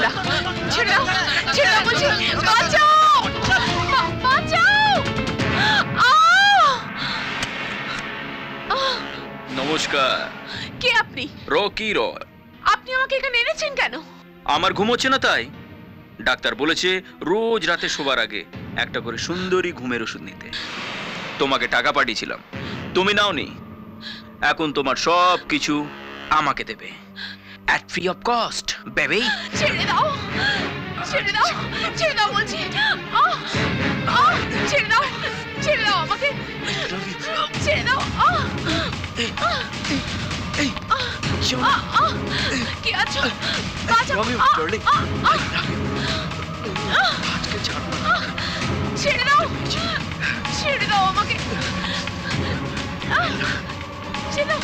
তোমরা? ছেড়ে দাও, ছেড়ে দাও বলছি। বাঁচাও, বাঁচাও। নমস্কার। কে আপনি? রকি রয়। আপনি আমাকে এখানে এনেছেন কেন? আমার ঘুম হচ্ছে না তাই। ডাক্তার বলেছে রোজ রাতে শোবার আগে একটা করে সুন্দরী ঘুমের ওষুধ নিতে। তোমাকে টাকা পাঠিয়েছিলাম, তুমি নাওনি। এখন তোমার সব কিছু আমাকে দেবে, at free of cost, baby. ছেড়ে দাও, ছেড়ে দাও, ছেড়ে দাও বলছি। ছেড়ে দাও, ছেড়ে দাও আমাকে, ছেড়ে দাও। কি আছো? ছেড়ে দাও, ছেড়ে দাও আমাকে, ছেড়ে দাও।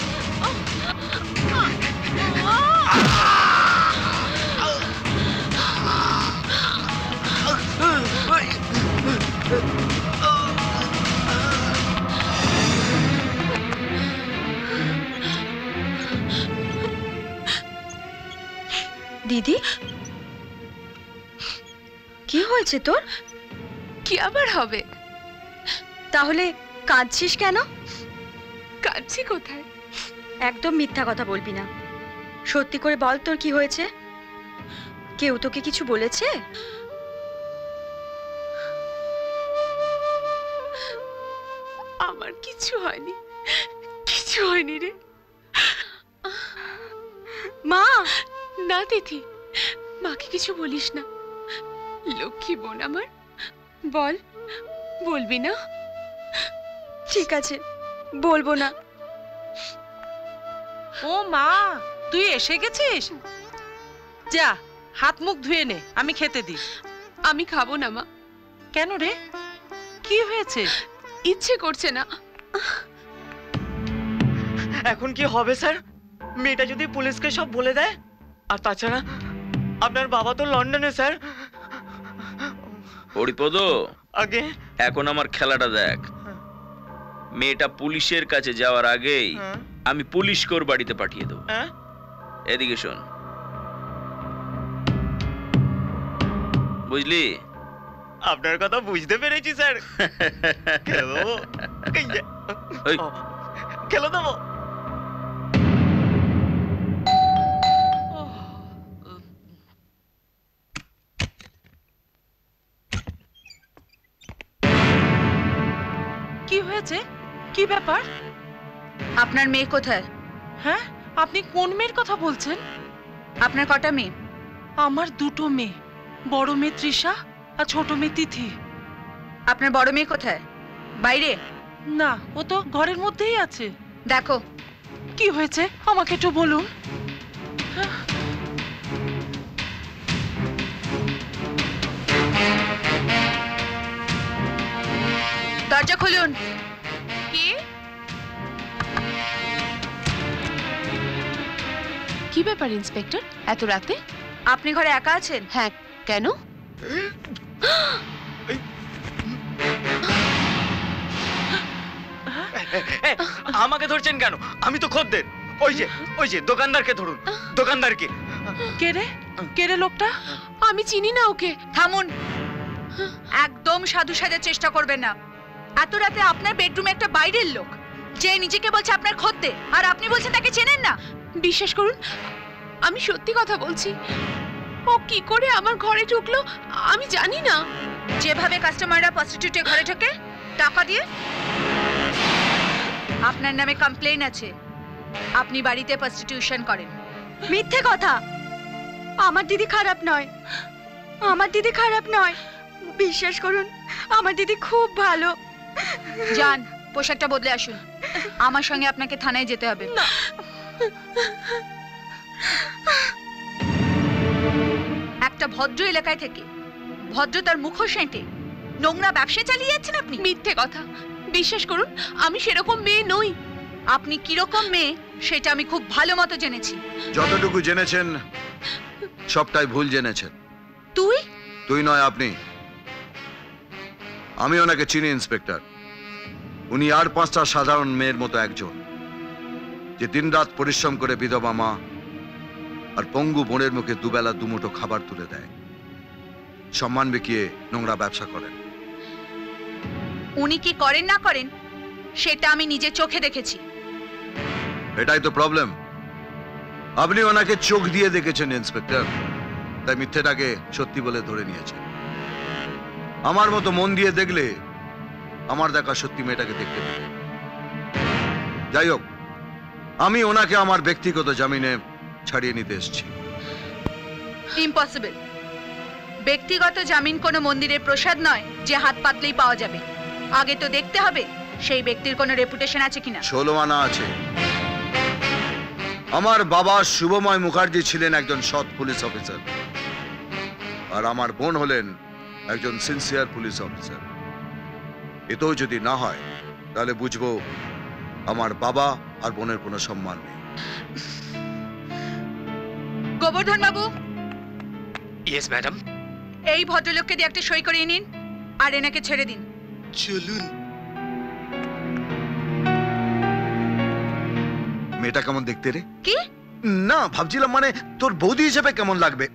দিদি, কি হয়েছে তোর? কি আবার হবে? তাহলে কাঁদছিস কেন? কাঁদছি কোথায়? একদম মিথ্যা কথা বলবি না, সত্যি করে বল তোর কি হয়েছে। কেউ তোকে কিছু বলেছে? আমার কিছু হয়নি, কিছু হয়নি রে। মা! না তিথি, মাকে কিছু বলিস না। লক্ষ্মী বোন আমার, বল, বলবি না? ঠিক আছে, বলবো না। ও মা, তুই এসে গেছিস? যা হাত মুখ ধুয়ে নে, আমি খেতে দিই। আমি খাবো না মা। কেন রে, কি হয়েছে? ইচ্ছে করছে না। এখন কি হবে স্যার? মেয়েটা যদি পুলিশকে সব বলে দেয়? আর তাছাড়া আপনার বাবা তো লন্ডনে স্যার। হরিপদ, আগে এখন আমার খেলাটা দেখ। মেয়েটা পুলিশের কাছে যাওয়ার আগেই আমি পুলিশ কোর বাড়িতে পাঠিয়ে দেবো। এদিকে শোন, বুঝলি? আপনার কথা বুঝতে পেরেছি স্যার। খেলো দেবো। কি হয়েছে? কি ব্যাপার? আপনার মেয়ে কোথায়? হ্যাঁ, আপনি কোন মেয়ের কথা বলছেন? আপনার কটা মেয়ে? আমার দুটো মেয়ে, বড় মেয়ে তৃষা আর ছোট মেয়ে তিথি। আপনার বড় মেয়ে কোথায়? বাইরে? না, ও তো ঘরের মধ্যেই আছে। দেখো। কি হয়েছে আমাকে একটু বলুন। দরজা খুলুন। কে? কি ব্যাপার ইন্সপেক্টর, এত রাতে? আপনি ঘরে একা আছেন? হ্যাঁ, কেন? আমাকে ধরছেন কেন? আমি তো খদ্দের। ওই যে দোকানদারকে ধরুন, দোকানদারকে। কে রে, কে রে লোকটা? আমি চিনি না ওকে। থামুন, একদম সাধু সাজার চেষ্টা করবেন না। এত রাতে আপনার বেডরুমে একটা বাইরের লোক, যে নিজেকে বলছে আপনার খদ্দের, আর আপনি বলছেন তাকে চেনেন না। বিশ্বাস করুন, আমি সত্যি কথা বলছি। ও কি করে আমার ঘরে ঢুকলো আমি জানি না। যেভাবে কাস্টমাররা প্রস্টিটিউটের ঘরে ঢোকে টাকা দিয়ে। আপনার নামে কমপ্লেইন আছে, আপনি বাড়িতে প্রস্টিটিউশন করেন। মিথ্যে কথা। আমার দিদি খারাপ নয়, আমার দিদি খারাপ নয়, বিশ্বাস করুন, আমার দিদি খুব ভালো। যান, পোশাকটা বদলে আসুন, আমার সঙ্গে আপনাকে থানায় যেতে হবে। একটা ভদ্র এলাকায় থেকে ভদ্রতার মুখোশ এঁটে নোংরা ব্যবসা চালিয়ে যাচ্ছেন আপনি। মিথ্যে কথা, বিশ্বাস করুন, আমি সেরকম মেয়ে নই। আপনি কিরকম মেয়ে সেটা আমি খুব ভালো মতো জেনেছি। যতটুকু জেনেছেন সবটাই ভুল জেনেছেন। তুই নয়, আপনি। আমি ওনাকে চিনি ইন্সপেক্টর। উনি আর 5টা সাধারণ মেয়ের মতো একজন, যে দিনরাত পরিশ্রম করে বিধবা মা আর পঙ্গু বোনের মুখে দুবেলা দুমুঠো খাবার তুলে দেয়। সম্মান বিকিয়ে নোংরা ব্যবসা করেন। উনি কি করেন না করেন সেটা আমি নিজে চোখে দেখেছি। এটাই তো প্রবলেম। আপনি ওনাকে চোখ দিয়ে দেখেছেন ইন্সপেক্টর, তাই মিথ্যেটাকে সত্যি বলে ধরে নিয়েছেন। আমার মতো মন দিয়ে দেখলে আমার দেখা সত্যি মেয়েটাকে দেখতে পেতেন। যাই হোক, আমি ওনাকে আমার ব্যক্তিগত জামিনে ছাড়িয়ে নিতে এসেছি। ইম্পসিবল। ব্যক্তিগত জামিন কোনো মন্দিরের প্রসাদ নয় যে হাত পাতলেই পাওয়া যাবে। আগে তো দেখতে হবে সেই ব্যক্তির কোনো রেপুটেশন আছে কিনা। 16 আনা আছে। আমার বাবা শুভময় মুখার্জি ছিলেন একজন সৎ পুলিশ অফিসার, আর আমার বোন হলেন একজন সিনসিয়ার পুলিশ অফিসার। এতেও যদি না হয় তাহলে বুঝবো আমার বাবা আর বোনের কোনো সম্মান নেই। গোবর্ধন বাবু, ইয়েস ম্যাডাম। এই ভদ্রলোককে দিয়ে একটা সই করিয়ে নিন আর এনাকে ছেড়ে দিন। চলুন। মেয়েটা কেমন দেখতে রে? কি? না, ভাবছিলাম মানে তোর বৌদি হিসেবে কেমন লাগবে।